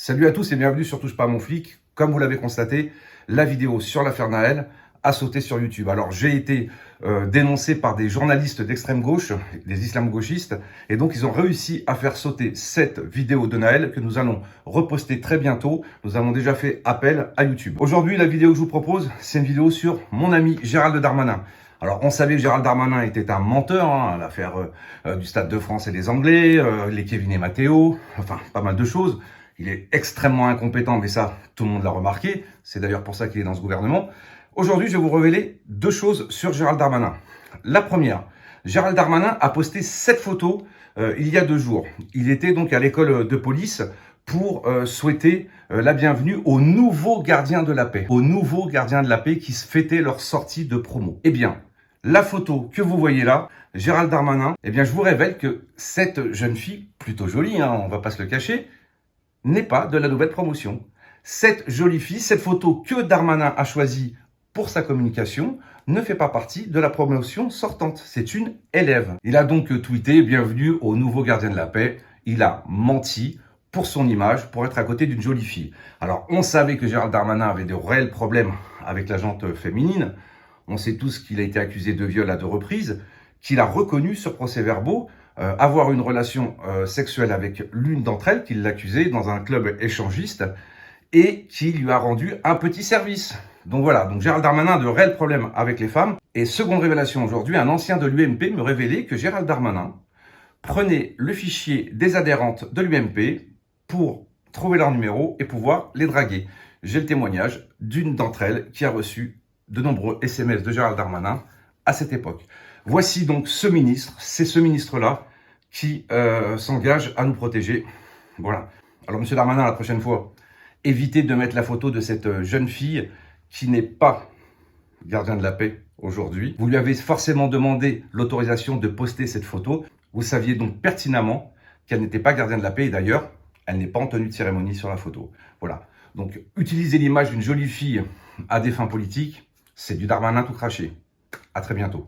Salut à tous et bienvenue sur Touche pas à mon flic. Comme vous l'avez constaté, la vidéo sur l'affaire Nahel a sauté sur YouTube. Alors j'ai été dénoncé par des journalistes d'extrême gauche, des islamo-gauchistes, et donc ils ont réussi à faire sauter cette vidéo de Nahel que nous allons reposter très bientôt. Nous avons déjà fait appel à YouTube. Aujourd'hui, la vidéo que je vous propose, c'est une vidéo sur mon ami Gérald Darmanin. Alors, on savait que Gérald Darmanin était un menteur, à l'affaire du Stade de France et des Anglais, les Kevin et Matteo, enfin, pas mal de choses. Il est extrêmement incompétent, mais ça, tout le monde l'a remarqué. C'est d'ailleurs pour ça qu'il est dans ce gouvernement. Aujourd'hui, je vais vous révéler deux choses sur Gérald Darmanin. La première, Gérald Darmanin a posté cette photo il y a 2 jours. Il était donc à l'école de police pour souhaiter la bienvenue aux nouveaux gardiens de la paix. Aux nouveaux gardiens de la paix qui se fêtaient leur sortie de promo. Eh bien, la photo que vous voyez là, Gérald Darmanin, eh bien, je vous révèle que cette jeune fille, plutôt jolie, on va pas se le cacher, n'est pas de la nouvelle promotion. Cette jolie fille, cette photo que Darmanin a choisie pour sa communication, ne fait pas partie de la promotion sortante. C'est une élève. Il a donc tweeté « Bienvenue au nouveau gardien de la paix ». Il a menti pour son image, pour être à côté d'une jolie fille. Alors, on savait que Gérald Darmanin avait de réels problèmes avec la gente féminine. On sait tous qu'il a été accusé de viol à 2 reprises, qu'il a reconnu sur procès-verbaux avoir une relation sexuelle avec l'une d'entre elles, qu'il l'accusait dans un club échangiste, et qui lui a rendu un petit service. Donc voilà, donc Gérald Darmanin a de réels problèmes avec les femmes. Et seconde révélation aujourd'hui, un ancien de l'UMP me révélait que Gérald Darmanin prenait le fichier des adhérentes de l'UMP pour trouver leur numéro et pouvoir les draguer. J'ai le témoignage d'une d'entre elles qui a reçu de nombreux SMS de Gérald Darmanin à cette époque. Voici donc ce ministre, c'est ce ministre-là qui s'engage à nous protéger. Voilà. Alors, monsieur Darmanin, la prochaine fois, évitez de mettre la photo de cette jeune fille qui n'est pas gardien de la paix aujourd'hui. Vous lui avez forcément demandé l'autorisation de poster cette photo. Vous saviez donc pertinemment qu'elle n'était pas gardien de la paix et d'ailleurs, elle n'est pas en tenue de cérémonie sur la photo. Voilà. Donc, utiliser l'image d'une jolie fille à des fins politiques, c'est du Darmanin tout craché. À très bientôt.